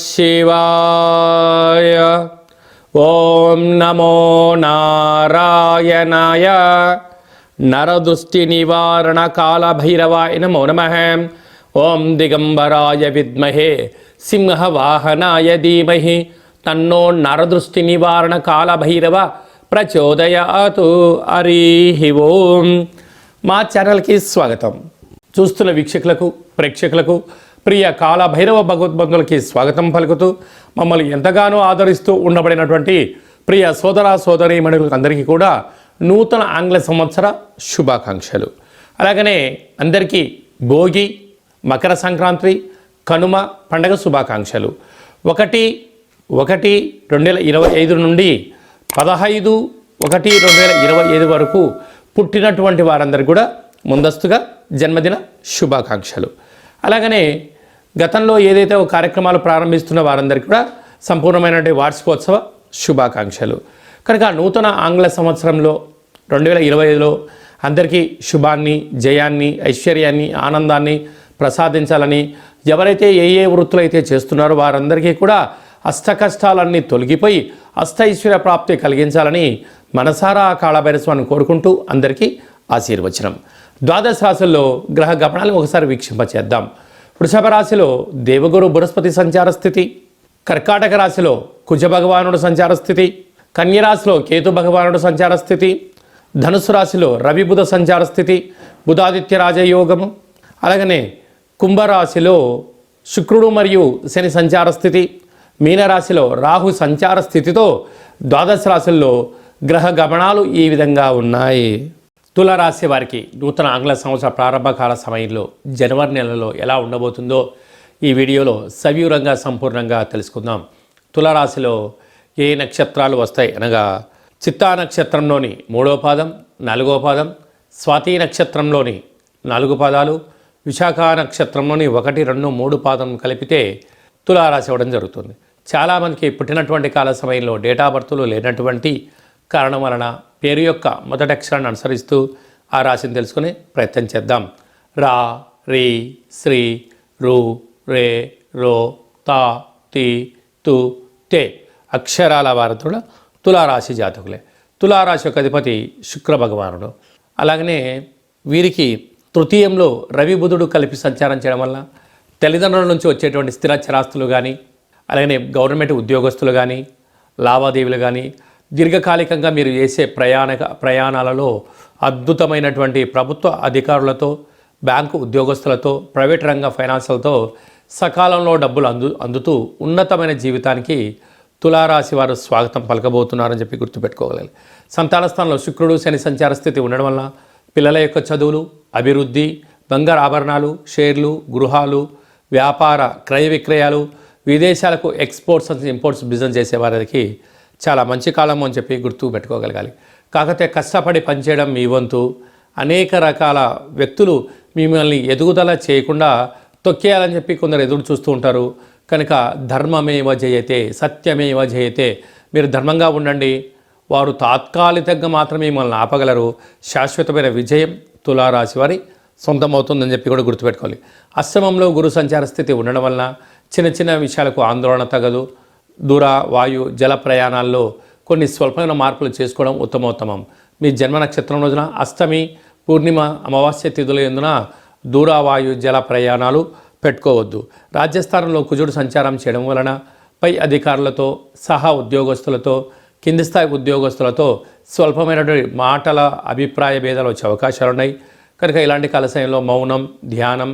శివాయ. ఓం నమో నారాయణాయ. నరదృష్టి నివారణ కాళభైరవాయ నమో నమః. ఓం దిగంబరాయ విద్మహే సింహవాహనాయ ధీమహి తన్నో నరదృష్టి నివారణ కాళభైరవ ప్రచోదయాతు. హరి ఓం. మా ఛానల్కి స్వాగతం. చూస్తున్న వీక్షకులకు ప్రేక్షకులకు ప్రియ కాళభైరవ భగవద్బంధులకి స్వాగతం పలుకుతూ మమ్మల్ని ఎంతగానో ఆదరిస్తూ ఉండబడినటువంటి ప్రియ సోదర సోదరీమణులకు అందరికీ కూడా నూతన ఆంగ్ల సంవత్సర శుభాకాంక్షలు. అలాగనే అందరికీ భోగి, మకర సంక్రాంతి, కనుమ పండగ శుభాకాంక్షలు. 1/1/2025 నుండి 15/1/2025 వరకు పుట్టినటువంటి వారందరికీ కూడా ముందస్తుగా జన్మదిన శుభాకాంక్షలు. అలాగనే గతంలో ఏదైతే ఒక కార్యక్రమాలు ప్రారంభిస్తున్న వారందరికీ కూడా సంపూర్ణమైనటువంటి వార్షికోత్సవ శుభాకాంక్షలు. కనుక నూతన ఆంగ్ల సంవత్సరంలో 2025లో అందరికీ శుభాన్ని, జయాన్ని, ఐశ్వర్యాన్ని, ఆనందాన్ని ప్రసాదించాలని, ఎవరైతే ఏ వృత్తులు అయితే చేస్తున్నారో వారందరికీ కూడా అష్ట కష్టాలన్నీ తొలగిపోయి అష్టైశ్వర్య ప్రాప్తి కలిగించాలని మనసారా కాళభైరస్వామిని కోరుకుంటూ అందరికీ ఆశీర్వచనం. ద్వాదశ రాశుల్లో గ్రహ గమనాలను ఒకసారి వీక్షింపచేద్దాం. వృషభ రాశిలో దేవగురు బృహస్పతి సంచార స్థితి, కర్కాటక రాశిలో కుజ భగవానుడు సంచార స్థితి, కన్యరాశిలో కేతు భగవానుడు సంచార స్థితి, ధనుసు రాశిలో రవి బుధ సంచార స్థితి, బుధాదిత్య రాజయోగము. అలాగనే కుంభరాశిలో శుక్రుడు మరియు శని సంచార స్థితి, మీనరాశిలో రాహు సంచార స్థితితో ద్వాదశ రాశుల్లో గ్రహ గమనాలు ఈ విధంగా ఉన్నాయి. తులారాశి వారికి నూతన ఆంగ్ల సంవత్సర ప్రారంభకాల సమయంలో జనవరి నెలలో ఎలా ఉండబోతుందో ఈ వీడియోలో సవివరంగా సంపూర్ణంగా తెలుసుకుందాం. తులారాశిలో ఏ నక్షత్రాలు వస్తాయి అనగా చిత్తా నక్షత్రంలోని 3వ పాదం, 4వ పాదం, స్వాతి నక్షత్రంలోని 4 పాదాలు, విశాఖ నక్షత్రంలోని 1, 2, 3 పాదం కలిపితే తులారాశి అవ్వడం జరుగుతుంది. చాలామందికి పుట్టినటువంటి కాల సమయంలో డేటా బర్తులు లేనటువంటి కారణం వలన పేరు యొక్క మొదటి అక్షరాన్ని అనుసరిస్తూ ఆ రాశిని తెలుసుకునే ప్రయత్నం చేద్దాం. రా, రీ, శ్రీ, రు, రే, రో, తా, తి, తు, తే అక్షరాల వారితో తులారాశి జాతకులే. తులారాశి యొక్క అధిపతి శుక్ర భగవానుడు. అలాగనే వీరికి తృతీయంలో రవి బుధుడు కలిపి సంచారం చేయడం వల్ల తల్లిదండ్రుల నుంచి వచ్చేటువంటి స్థిర చరాస్తులు కానీ, అలాగనే గవర్నమెంట్ ఉద్యోగస్తులు కానీ, లావాదేవీలు కానీ, దీర్ఘకాలికంగా మీరు చేసే ప్రయాణాలలో అద్భుతమైనటువంటి ప్రభుత్వ అధికారులతో, బ్యాంకు ఉద్యోగస్తులతో, ప్రైవేట్ రంగ ఫైనాన్సులతో సకాలంలో డబ్బులు అందుతూ ఉన్నతమైన జీవితానికి తులారాశి వారు స్వాగతం పలకబోతున్నారని చెప్పి గుర్తుపెట్టుకోగలగాలి. సంతాన స్థానంలో శుక్రుడు శని సంచార స్థితి ఉండడం వల్ల పిల్లల యొక్క చదువులు, అభివృద్ధి, బంగారు ఆభరణాలు, షేర్లు, గృహాలు, వ్యాపార క్రయ విక్రయాలు, విదేశాలకు ఎక్స్పోర్ట్స్ అండ్ ఇంపోర్ట్స్ బిజినెస్ చేసే వారికి చాలా మంచి కాలం అని చెప్పి గుర్తు పెట్టుకోగలగాలి. కాకపోతే కష్టపడి పనిచేయడం మీ వంతు. అనేక రకాల వ్యక్తులు మిమ్మల్ని ఎదుగుదల చేయకుండా తొక్కేయాలని చెప్పి కొందరు ఎదురు చూస్తూ ఉంటారు. కనుక ధర్మమేవ జయతే, సత్యమేవ జయతే. మీరు ధర్మంగా ఉండండి, వారు తాత్కాలికంగా మాత్రమే మిమ్మల్ని ఆపగలరు. శాశ్వతమైన విజయం తులారాశి వారి సొంతమవుతుందని చెప్పి కూడా గుర్తుపెట్టుకోవాలి. అష్టమంలో గురు సంచార స్థితి ఉండడం వలన చిన్న చిన్న విషయాలకు ఆందోళన తగదు. దూర, వాయు, జల ప్రయాణాల్లో కొన్ని స్వల్పమైన మార్పులు చేసుకోవడం ఉత్తమోత్తమం. మీ జన్మ నక్షత్రం రోజున అష్టమి, పూర్ణిమ, అమావాస్య తిథుల యందున దూర, వాయు, జల ప్రయాణాలు పెట్టుకోవద్దు. రాజ్యస్థానంలో కుజుడు సంచారం చేయడం వలన పై అధికారులతో సహా ఉద్యోగస్తులతో, కింది స్థాయి ఉద్యోగస్తులతో స్వల్పమైనటువంటి మాటల అభిప్రాయ భేదాలు వచ్చే అవకాశాలు ఉన్నాయి. కనుక ఇలాంటి కాల సమయంలో మౌనం, ధ్యానం,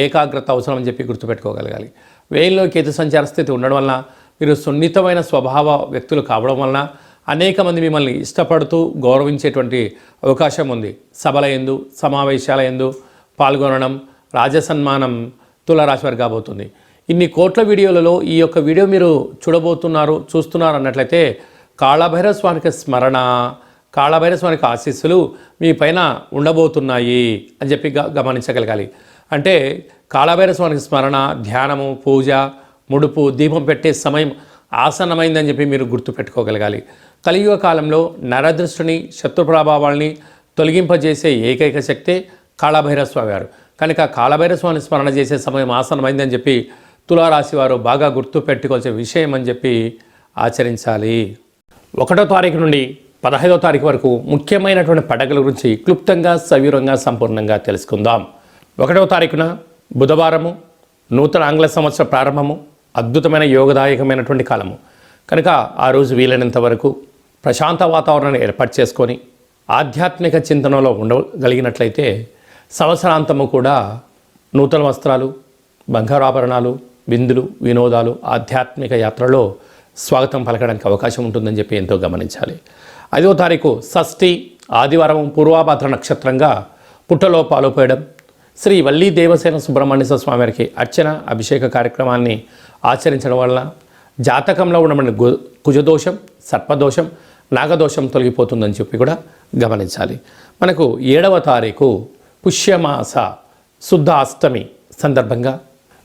ఏకాగ్రత అవసరం అని చెప్పి గుర్తుపెట్టుకోగలగాలి. వేయిల్లో కేతు సంచార స్థితి ఉండడం వలన మీరు సున్నితమైన స్వభావ వ్యక్తులు కావడం వలన అనేక మంది మిమ్మల్ని ఇష్టపడుతూ గౌరవించేటువంటి అవకాశం ఉంది. సభల యందు, సమావేశాల యందు పాల్గొనడం, రాజసన్మానం తులారాశి వారికి కాబోతుంది. ఇన్ని కోట్ల వీడియోలలో ఈ యొక్క వీడియో మీరు చూస్తున్నారు అన్నట్లయితే కాళభైరవ స్వామికి స్మరణ, కాళభైరవ స్వామికి ఆశీస్సులు మీ పైన ఉండబోతున్నాయి అని చెప్పి గమనించగలగాలి. అంటే కాళభైరవ స్వామికి స్మరణ, ధ్యానము, పూజ, ముడుపు, దీపం పెట్టే సమయం ఆసన్నమైందని చెప్పి మీరు గుర్తుపెట్టుకోగలగాలి. కలియుగ కాలంలో నరదృష్టిని, శత్రు ప్రభావాల్ని తొలగింపజేసే ఏకైక శక్తే కాళభైరవ స్వామి వారు. కనుక కాళభైరవ స్వామిని స్మరణ చేసే సమయం ఆసన్నమైందని చెప్పి తులారాశి వారు బాగా గుర్తు పెట్టుకోవాల్సిన విషయం అని చెప్పి ఆచరించాలి. 1వ తారీఖు నుండి 15వ తారీఖు వరకు ముఖ్యమైనటువంటి పండుగల గురించి క్లుప్తంగా సవివరంగా సంపూర్ణంగా తెలుసుకుందాం. 1వ తారీఖున బుధవారము, నూతన ఆంగ్ల సంవత్సర ప్రారంభము, అద్భుతమైన యోగదాయకమైనటువంటి కాలము కనుక ఆ రోజు వీలైనంత వరకు ప్రశాంత వాతావరణాన్ని ఏర్పాటు చేసుకొని ఆధ్యాత్మిక చింతనలో ఉండగలిగినట్లయితే సంవత్సరాంతము కూడా నూతన వస్త్రాలు, బంగారు ఆభరణాలు, విందులు, వినోదాలు, ఆధ్యాత్మిక యాత్రలో స్వాగతం పలకడానికి అవకాశం ఉంటుందని చెప్పి ఎంతో గమనించాలి. 5వ తారీఖు షష్ఠి ఆదివారం పూర్వాభాద్ర నక్షత్రంగా పుట్టలో పాలుపోయడం, శ్రీ వల్లీ దేవసేన సుబ్రహ్మణ్య స్వామివారికి అర్చన అభిషేక కార్యక్రమాన్ని ఆచరించడం వల్ల జాతకంలో ఉన్న కుజదోషం, సర్పదోషం, నాగదోషం తొలగిపోతుందని చెప్పి కూడా గమనించాలి. మనకు 7వ తారీఖు పుష్యమాస శుద్ధ అష్టమి సందర్భంగా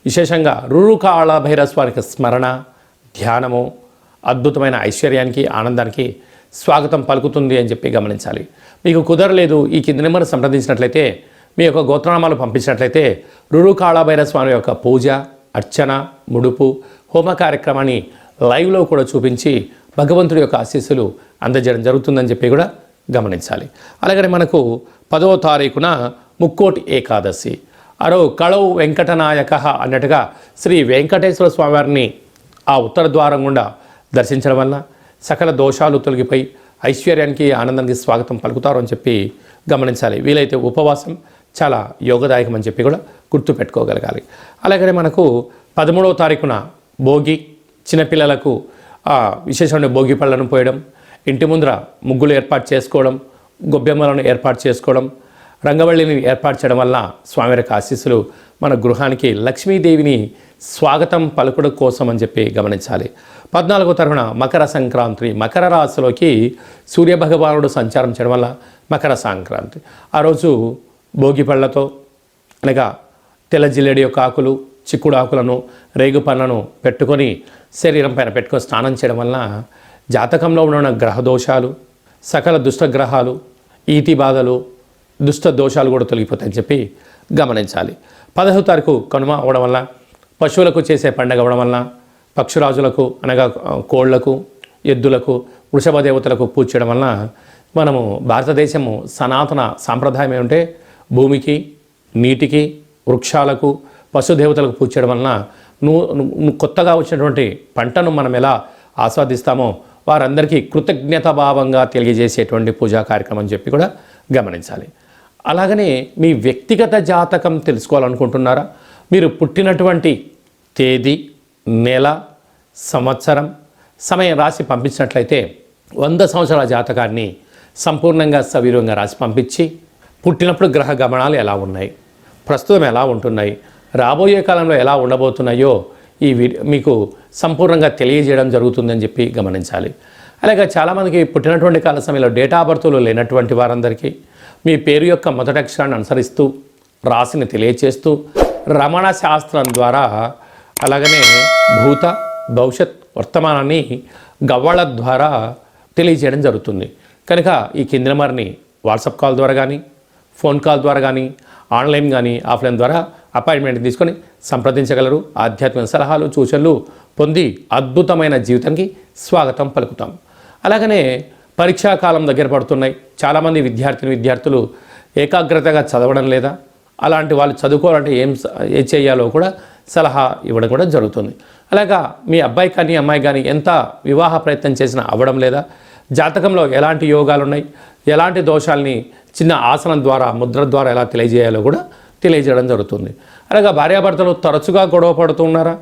విశేషంగా రురుకాళ భైరస్వామికి స్మరణ, ధ్యానము అద్భుతమైన ఐశ్వర్యానికి, ఆనందానికి స్వాగతం పలుకుతుంది అని చెప్పి గమనించాలి. మీకు కుదరలేదు, ఈ కింది నెంబర్ సంప్రదించినట్లయితే, మీ యొక్క గోత్రనామాలు పంపించినట్లయితే రురుకాళ భైరస్వామి యొక్క పూజ, అర్చన, ముడుపు, హోమ కార్యక్రమాన్ని లైవ్లో కూడా చూపించి భగవంతుడి యొక్క ఆశీస్సులు అందజేయడం జరుగుతుందని చెప్పి కూడా గమనించాలి. అలాగనే మనకు 10వ తారీఖున ముక్కోటి ఏకాదశి, అరో కళవు వెంకటనాయక అన్నట్టుగా శ్రీ వెంకటేశ్వర స్వామివారిని ఆ ఉత్తర ద్వారం గుండా దర్శించడం వల్ల సకల దోషాలు తొలగిపోయి ఐశ్వర్యానికి, ఆనందానికి స్వాగతం పలుకుతారు అని చెప్పి గమనించాలి. వీలైతే ఉపవాసం చాలా యోగదాయకం అని చెప్పి కూడా గుర్తుపెట్టుకోగలగాలి. అలాగనే మనకు 13వ తారీఖున భోగి, చిన్నపిల్లలకు విశేషమైన భోగి పళ్ళను పోయడం, ఇంటి ముందర ముగ్గులు ఏర్పాటు చేసుకోవడం, గొబ్బెమ్మలను ఏర్పాటు చేసుకోవడం, రంగవల్లిని ఏర్పాటు చేయడం వల్ల స్వామివారికి ఆశీస్సులు మన గృహానికి లక్ష్మీదేవిని స్వాగతం పలుకుడు కోసం అని చెప్పి గమనించాలి. 14వ తారీఖున మకర సంక్రాంతి, మకర రాశిలోకి సూర్యభగవానుడు సంచారం చేయడం వల్ల మకర సంక్రాంతి. ఆ రోజు భోగి పళ్ళతో అనగా తెల్ల జిల్లేడి యొక్క ఆకులు, చిక్కుడు ఆకులను, రేగు పండ్లను పెట్టుకొని శరీరం పైన పెట్టుకొని స్నానం చేయడం వల్ల జాతకంలో ఉన్న గ్రహ దోషాలు, సకల దుష్టగ్రహాలు, ఈతి బాధలు, దుష్ట దోషాలు కూడా తొలగిపోతాయని చెప్పి గమనించాలి. 15వ తారీఖు కనుమ అవడం వల్ల, పశువులకు చేసే పండగ అవడం వల్ల, పక్షురాజులకు అనగా కోళ్లకు, ఎద్దులకు, వృషభ దేవతలకు పూజ చేయడం వల్ల మనము భారతదేశము సనాతన సాంప్రదాయం ఏమంటే భూమికి, నీటికి, వృక్షాలకు, పశుదేవతలకు పూజ చేయడం వలన కొత్తగా వచ్చినటువంటి పంటను మనం ఎలా ఆస్వాదిస్తామో వారందరికీ కృతజ్ఞత భావంగా తెలియజేసేటువంటి పూజా కార్యక్రమం అని చెప్పి కూడా గమనించాలి. అలాగనే మీ వ్యక్తిగత జాతకం తెలుసుకోవాలనుకుంటున్నారా? మీరు పుట్టినటువంటి తేదీ, నెల, సంవత్సరం, సమయం రాసి పంపించినట్లయితే 100 సంవత్సరాల జాతకాన్ని సంపూర్ణంగా సవివరంగా రాసి పంపించి, పుట్టినప్పుడు గ్రహ గమనాలు ఎలా ఉన్నాయి, ప్రస్తుతం ఎలా ఉంటున్నాయి, రాబోయే కాలంలో ఎలా ఉండబోతున్నాయో ఈ మీకు సంపూర్ణంగా తెలియజేయడం జరుగుతుందని చెప్పి గమనించాలి. అలాగే చాలామందికి పుట్టినటువంటి కాల సమయంలో డేటా ఆఫ్ బర్త్లు లేనటువంటి వారందరికీ మీ పేరు యొక్క మొదటి అక్షరాన్ని అనుసరిస్తూ రాశిని తెలియచేస్తూ రమణ శాస్త్రం ద్వారా అలాగనే భూత, భవిష్యత్, వర్తమానాన్ని గవ్వాళ ద్వారా తెలియజేయడం జరుగుతుంది. కనుక ఈ కింది నెంబర్ని వాట్సాప్ కాల్ ద్వారా కానీ, ఫోన్ కాల్ ద్వారా కానీ, ఆన్లైన్ కానీ, ఆఫ్లైన్ ద్వారా అపాయింట్మెంట్ తీసుకొని సంప్రదించగలరు. ఆధ్యాత్మిక సలహాలు, సూచనలు పొంది అద్భుతమైన జీవితానికి స్వాగతం పలుకుతాం. అలాగనే పరీక్షాకాలం దగ్గర పడుతున్నాయి. చాలామంది విద్యార్థులు ఏకాగ్రతగా చదవడం లేదా, అలాంటి వాళ్ళు చదువుకోవాలంటే ఏం చేయాలో కూడా సలహా ఇవ్వడం కూడా జరుగుతుంది. అలాగా మీ అబ్బాయి కానీ అమ్మాయి కానీ ఎంత వివాహ ప్రయత్నం చేసినా అవ్వడం లేదా, జాతకంలో ఎలాంటి యోగాలు ఉన్నాయి, ఎలాంటి దోషాలని చిన్న ఆసనం ద్వారా, ముద్ర ద్వారా ఎలా తెలియజేయాలో కూడా తెలియజేయడం జరుగుతుంది. అలాగా భార్యాభర్తలు తరచుగా గొడవ పడుతున్నారా,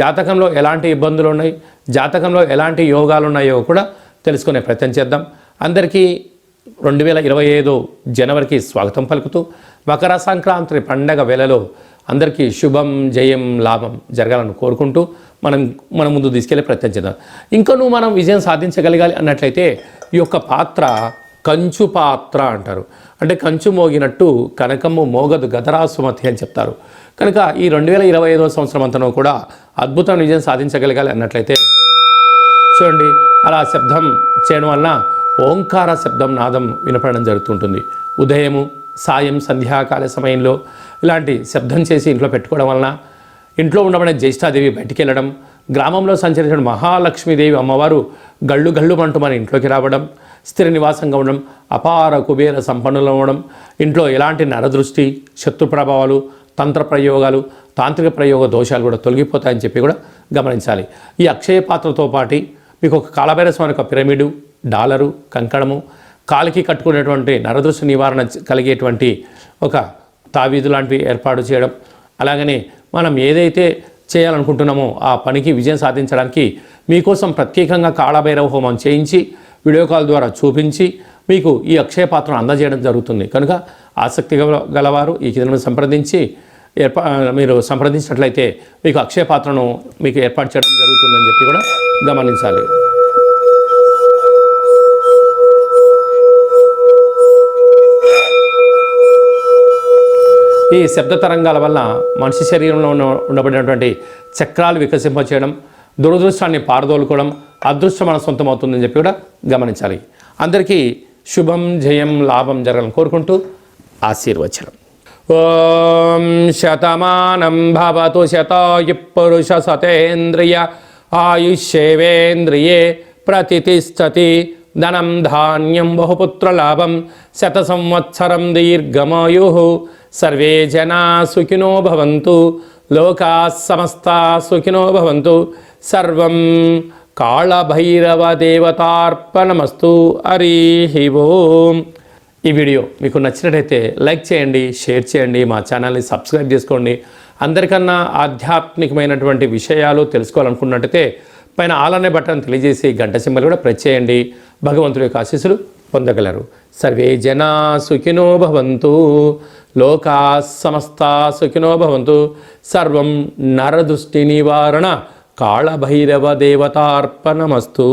జాతకంలో ఎలాంటి ఇబ్బందులు ఉన్నాయి, జాతకంలో ఎలాంటి యోగాలు ఉన్నాయో కూడా తెలుసుకునే ప్రయత్నం చేద్దాం. అందరికీ 2025 జనవరికి స్వాగతం పలుకుతూ మకర సంక్రాంతి పండగ వేళలో అందరికీ శుభం, జయం, లాభం జరగాలని కోరుకుంటూ మనం ముందు తీసుకెళ్లే ప్రయత్నం చేద్దాం. ఇంకనూ మనం విజయం సాధించగలగాలి అన్నట్లయితే ఈ యొక్క పాత్ర కంచు పాత్ర అంటారు. అంటే కంచు మోగినట్టు కనకమ్ము మోగదు గదరా సుమతి అని చెప్తారు. కనుక ఈ 2025 సంవత్సరం అంతనూ కూడా అద్భుతమైన విజయం సాధించగలగాలి అన్నట్లయితే చూడండి, అలా శబ్దం చేయడం వలన ఓంకార శబ్దం నాదం వినపడడం జరుగుతుంటుంది. ఉదయము, సాయం, సంధ్యాకాల సమయంలో ఇలాంటి శబ్దం చేసి ఇంట్లో పెట్టుకోవడం వలన ఇంట్లో ఉండబడే జ్యేష్ఠాదేవి బయటికి వెళ్ళడం, గ్రామంలో సంచరించిన మహాలక్ష్మీదేవి అమ్మవారు గళ్ళు గళ్ళు అంటూ మన ఇంట్లోకి రావడం, స్థిర నివాసంగా ఉండడం, అపార కుబేర సంపన్నులు అవ్వడం, ఇంట్లో ఎలాంటి నరదృష్టి, శత్రు ప్రభావాలు, తంత్ర ప్రయోగాలు, తాంత్రిక ప్రయోగ దోషాలు కూడా తొలగిపోతాయని చెప్పి కూడా గమనించాలి. ఈ అక్షయ పాత్రతో పాటు మీకు ఒక కాళభైరస్వామి యొక్క పిరమిడు, డాలరు, కంకణము, కాలికి కట్టుకునేటువంటి నరదృష్టి నివారణ కలిగేటువంటి ఒక తావీదు లాంటివి ఏర్పాటు చేయడం, అలాగనే మనం ఏదైతే చేయాలనుకుంటున్నామో ఆ పనికి విజయం సాధించడానికి మీకోసం ప్రత్యేకంగా కాళభైరవ హోమం చేయించి వీడియో కాల్ ద్వారా చూపించి మీకు ఈ అక్షయ పాత్రను అందజేయడం జరుగుతుంది. కనుక ఆసక్తి గలవారు ఈ కింద సంప్రదించి మీరు సంప్రదించినట్లయితే మీకు అక్షయ పాత్రను మీకు ఏర్పాటు చేయడం జరుగుతుందని చెప్పి కూడా గమనించాలి. ఈ శబ్ద తరంగాల వల్ల మనిషి శరీరంలో ఉండబడినటువంటి చక్రాలు వికసింపచేయడం, దురదృష్టాన్ని పారదోలుకోవడం, అదృష్టం మన సొంతం అవుతుందని చెప్పి కూడా గమనించాలి. అందరికీ శుభం, జయం, లాభం జరగాలని కోరుకుంటూ ఆశీర్వచనం. ఓం శతమానం భవతు శతాయు పురుష సతేంద్రియ ఆయుష్యేవేంద్రియే ప్రతిష్టతి ధనం ధాన్యం బహుపుత్రలాభం శత సంవత్సరం దీర్ఘమాయు సర్వే జనా సుఖినో భవంతు లోకా సమస్తా సుఖినో భవంతు సర్వం కాళభైరవ దేవతార్పణమస్తు. హరి ఓం. ఈ వీడియో మీకు నచ్చినట్టయితే లైక్ చేయండి, షేర్ చేయండి, మా ఛానల్ని సబ్స్క్రైబ్ చేసుకోండి. అందరికన్నా ఆధ్యాత్మికమైనటువంటి విషయాలు తెలుసుకోవాలనుకున్నట్టయితే పైన ఆల్ అనే బటన్ తెలియజేసి గంట సింబల్ కూడా ప్రెస్ చేయండి. భగవంతుడి యొక్క ఆశీస్సులు పొందగలరు. సర్వే జనా సుఖినో భవంతు లోకా సమస్తా సుఖినో భవంతు సర్వం నరదృష్టి నివారణ కాళభైరవ దేవతార్పణమస్తు.